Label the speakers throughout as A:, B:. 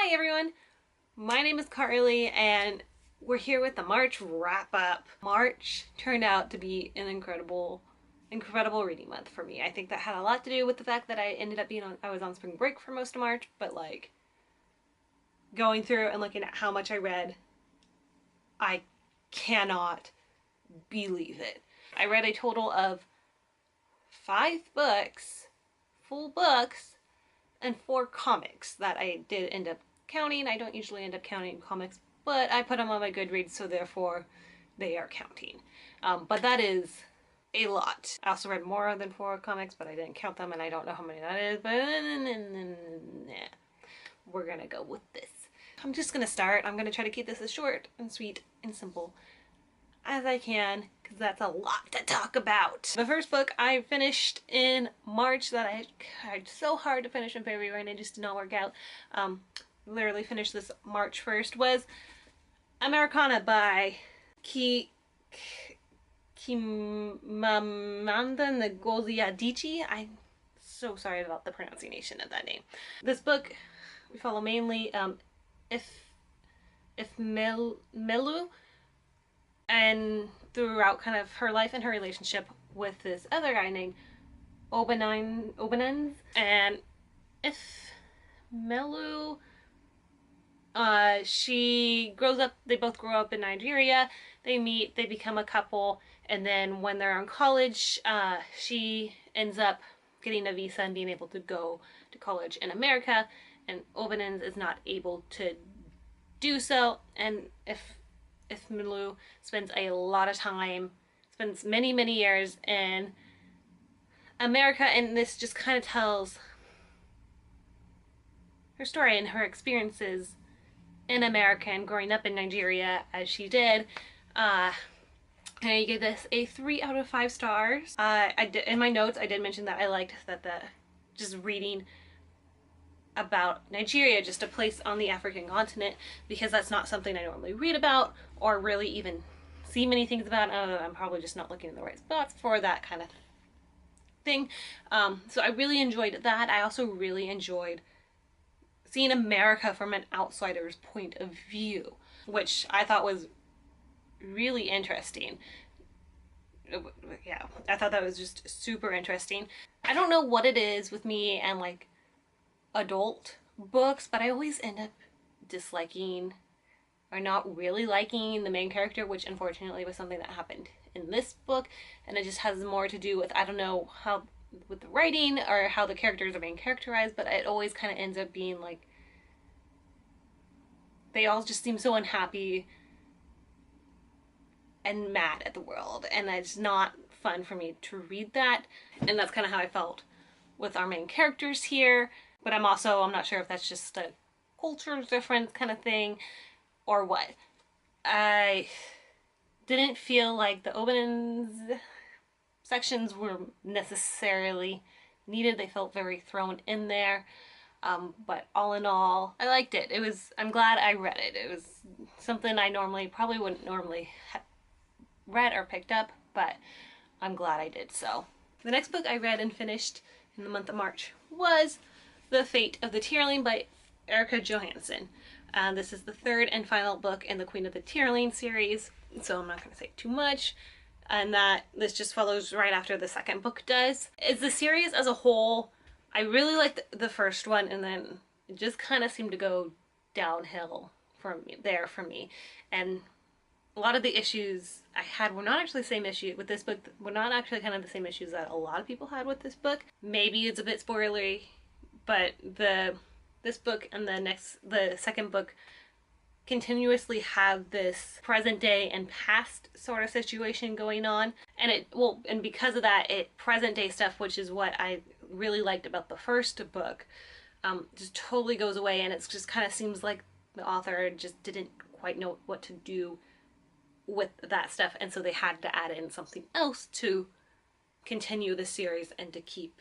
A: Hi everyone, my name is Carly and we're here with the March wrap-up. March turned out to be an incredible reading month for me. I think that had a lot to do with the fact that I was on spring break for most of March, but like going through and looking at how much I read, I cannot believe it. I read a total of 5 books, full books, and 4 comics that I did end up counting. I don't usually end up counting comics, but I put them on my Goodreads, so therefore they are counting. But that is a lot. I also read more than 4 comics, but I didn't count them and I don't know how many that is, but nah. We're gonna go with this. I'm just gonna start. I'm gonna try to keep this as short and sweet and simple as I can, because that's a lot to talk about. The first book I finished in March that I tried so hard to finish in February and it just did not work out. Literally finished this March 1st was Americanah by Chimamanda Ngozi Adichie. I'm so sorry about the pronunciation of that name. This book we follow mainly Melu, and throughout kind of her life and her relationship with this other guy named Obanens. And if Melu, she grows up, they both grow up in Nigeria, they meet, they become a couple, and then when they're in college, she ends up getting a visa and being able to go to college in America, and Obanens is not able to do so. And if Melu spends a lot of time, spends many years in America, and this just kind of tells her story and her experiences in America and growing up in Nigeria as she did. And I gave this a 3 out of 5 stars. In my notes I did mention that I liked that just reading about Nigeria, just a place on the African continent, because that's not something I normally read about or really even see many things about. I'm probably just not looking in the right spots for that kind of thing. So I really enjoyed that. I also really enjoyed seeing America from an outsider's point of view, which I thought was really interesting. Yeah, I thought that was just super interesting. I don't know what it is with me and like adult books, but I always end up disliking or not really liking the main character, which unfortunately was something that happened in this book, and it just has more to do with, I don't know how, with the writing or how the characters are being characterized, but it always kind of ends up being like they all just seem so unhappy and mad at the world, and it's not fun for me to read that. And that's kind of how I felt with our main characters here. But I'm not sure if that's just a culture difference kind of thing or what. I didn't feel like the Obanens sections were necessarily needed. They felt very thrown in there. But all in all, I liked it. I'm glad I read it. It was something I probably wouldn't normally have read or picked up, but I'm glad I did so. The next book I read and finished in the month of March was The Fate of the Tearling by Erika Johansen. This is the 3rd and final book in the Queen of the Tearling series, so I'm not going to say too much, and that this just follows right after the 2nd book does. As the series as a whole, I really liked the first one, and then it just kind of seemed to go downhill from there for me. And a lot of the issues I had were not actually the same issue with this book, were not actually kind of the same issues that a lot of people had with this book. Maybe it's a bit spoilery, but this book and the 2nd book continuously have this present day and past sort of situation going on, and because of that, present day stuff, which is what I really liked about the first book, just totally goes away, and it just kind of seems like the author just didn't quite know what to do with that stuff, and so they had to add in something else to continue the series and to keep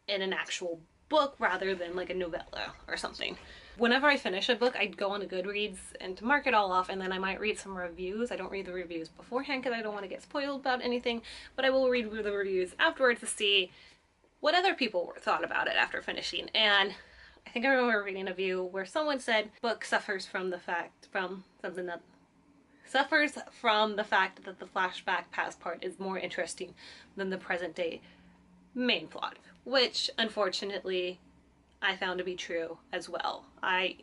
A: in an actual book rather than like a novella or something. Whenever I finish a book, I'd go on to Goodreads and to mark it all off, and then I might read some reviews. I don't read the reviews beforehand because I don't want to get spoiled about anything, but I will read the reviews afterwards to see what other people thought about it after finishing. And I think I remember reading a review where someone said book suffers from the fact that the flashback past part is more interesting than the present day main plot, which unfortunately I found to be true as well. I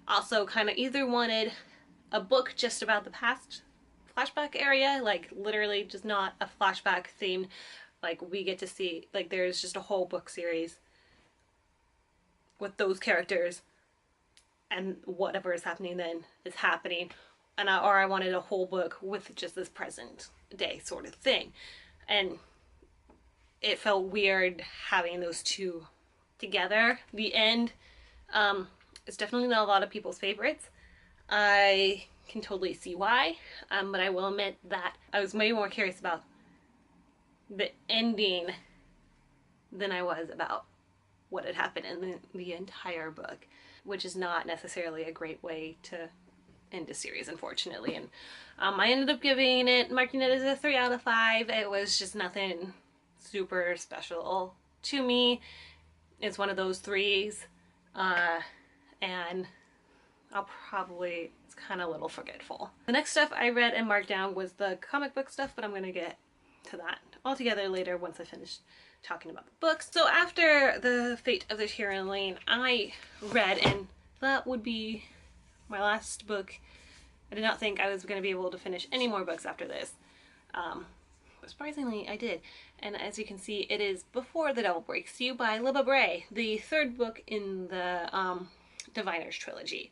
A: also kind of either wanted a book just about the past flashback area, like literally just not a flashback themed, like we get to see, like there's just a whole book series with those characters and whatever is happening then is happening, or I wanted a whole book with just this present day sort of thing. And it felt weird having those two together. The end is definitely not a lot of people's favorites. I can totally see why, but I will admit that I was way more curious about the ending than I was about what had happened in the entire book, which is not necessarily a great way to end a series, unfortunately. And I ended up marking it as a 3 out of 5. It was just nothing super special to me. It's one of those 3s, and it's kind of a little forgetful. The next stuff I read and marked down was the comic book stuff, but I'm going to get to that all together later once I finish talking about the books. So after The Fate of the Tearling, I read, and that would be my last book. I did not think I was going to be able to finish any more books after this. But surprisingly, I did. And as you can see, it is Before the Devil Breaks You by Libba Bray, the 3rd book in the Diviners trilogy.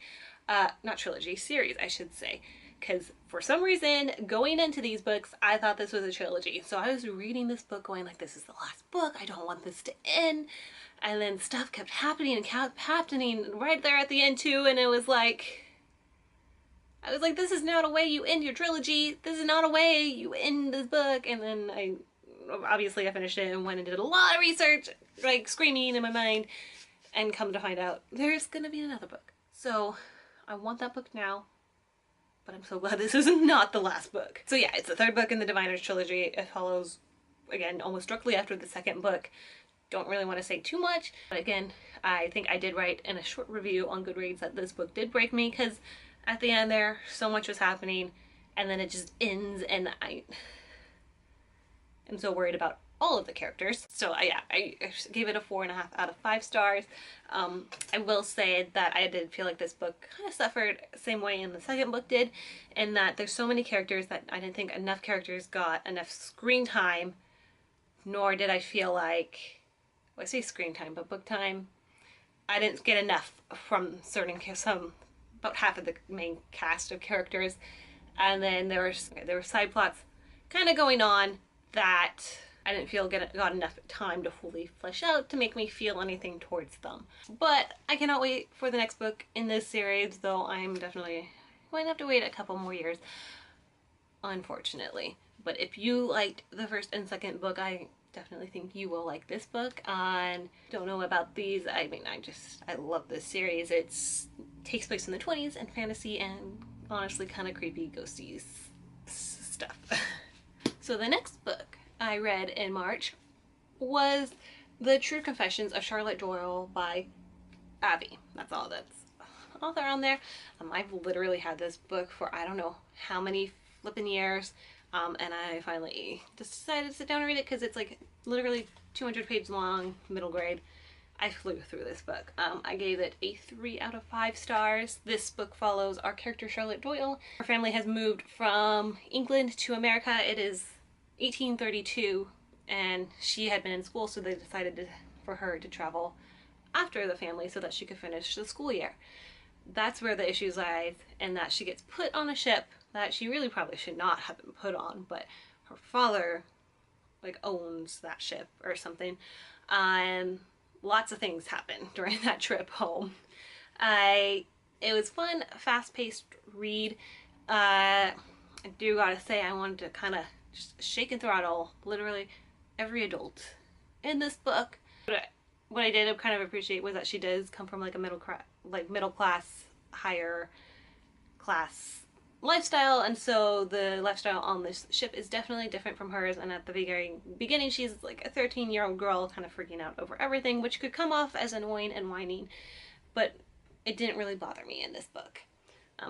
A: Not trilogy, series, I should say. Because for some reason, going into these books, I thought this was a trilogy. So I was reading this book going like, this is the last book, I don't want this to end. And then stuff kept happening and kept happening right there at the end too, and it was like, I was like, this is not a way you end your trilogy, this is not a way you end this book. And then I finished it and went and did a lot of research, like screaming in my mind, and come to find out there's gonna be another book. So I want that book now, but I'm so glad this is not the last book. So yeah, it's the 3rd book in the Diviners trilogy. It follows, again, almost directly after the 2nd book. Don't really want to say too much, but again, I think I did write in a short review on Goodreads that this book did break me, because at the end there, so much was happening, and then it just ends, and I am so worried about all of the characters. So yeah, I gave it a 4.5 out of 5 stars. I will say that I did feel like this book kind of suffered the same way in the 2nd book did, in that there's so many characters that I didn't think enough characters got enough screen time, nor did I feel like, well, I say screen time, but book time, I didn't get enough from about half of the main cast of characters. And then there were side plots kind of going on that I didn't feel got enough time to fully flesh out to make me feel anything towards them. But I cannot wait for the next book in this series, though I'm definitely going to have to wait a couple more years, unfortunately. But if you liked the 1st and 2nd book, I definitely think you will like this book. And don't know about these, I mean, I love this series. It takes place in the 20s and fantasy and honestly kind of creepy ghosty stuff. So the next book I read in March was The True Confessions of Charlotte Doyle by Abby. That's all that's author on there. I've literally had this book for I don't know how many flipping years, and I finally decided to sit down and read it because it's like literally 200 pages long, middle grade. I flew through this book. I gave it a 3 out of 5 stars. This book follows our character Charlotte Doyle. Her family has moved from England to America. It is 1832, and she had been in school, so they decided for her to travel after the family so that she could finish the school year. That's where the issues lie, and that she gets put on a ship that she really probably should not have been put on, but her father like owns that ship or something, and lots of things happen during that trip home. It was fun, fast-paced read. I do gotta say I wanted to kind of just shake and throttle literally every adult in this book. But what I did kind of appreciate was that she does come from like a middle class, higher class lifestyle, and so the lifestyle on this ship is definitely different from hers. And at the very beginning, she's like a 13-year-old girl kind of freaking out over everything, which could come off as annoying and whining, but it didn't really bother me in this book.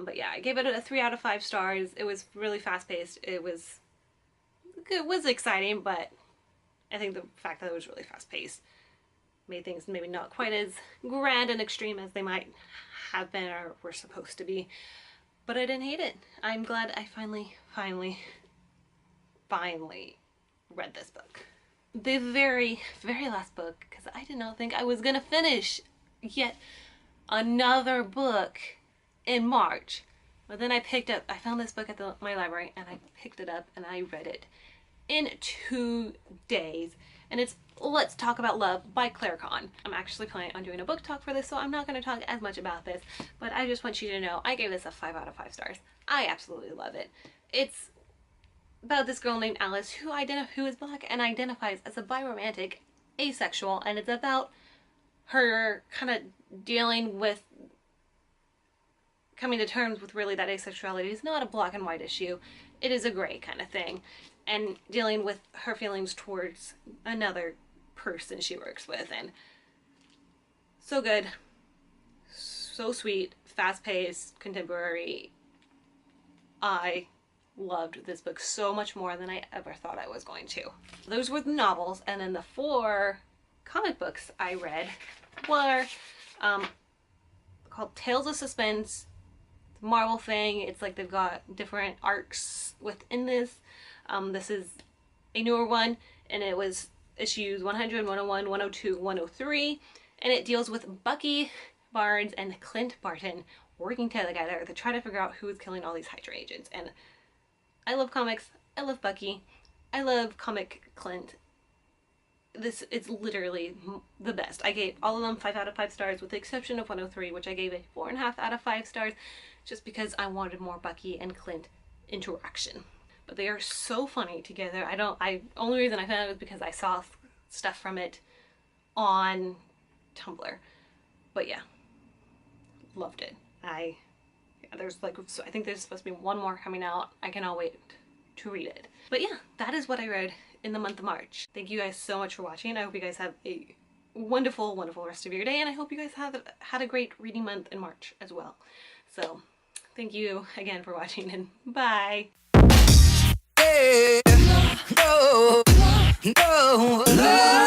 A: But yeah, I gave it a 3 out of 5 stars. It was really fast paced. It was exciting, but I think the fact that it was really fast paced made things maybe not quite as grand and extreme as they might have been or were supposed to be. But I didn't hate it. I'm glad I finally read this book. The very, very last book, because I did not think I was gonna finish yet another book in March. But then I found this book at my library, and I picked it up and I read it in 2 days. And it's Let's Talk About Love by Kann. I'm actually planning on doing a book talk for this, so I'm not going to talk as much about this, but I just want you to know I gave this a 5 out of 5 stars. I absolutely love it. It's about this girl named Alice who is Black and identifies as a biromantic asexual, and it's about her kind of dealing with coming to terms with really that asexuality is not a black and white issue. It is a gray kind of thing, and dealing with her feelings towards another person she works with. And so good, so sweet, fast-paced, contemporary. I loved this book so much more than I ever thought I was going to. Those were the novels, and then the 4 comic books I read were called Tales of Suspense. It's a Marvel thing. It's like they've got different arcs within this. This is a newer one, and it was issues 100, 101, 102, 103, and it deals with Bucky Barnes and Clint Barton working together to try to figure out who is killing all these Hydra agents. And I love comics. I love Bucky. I love comic Clint. This is literally the best. I gave all of them 5 out of 5 stars, with the exception of 103, which I gave a 4.5 out of 5 stars, just because I wanted more Bucky and Clint interaction. But they are so funny together. Only reason I found it was because I saw stuff from it on Tumblr. But yeah, loved it. I think there's supposed to be one more coming out. I cannot wait to read it. But yeah, that is what I read in the month of March. Thank you guys so much for watching. I hope you guys have a wonderful, wonderful rest of your day, and I hope you guys have had a great reading month in March as well. So thank you again for watching, and bye. No, no, no.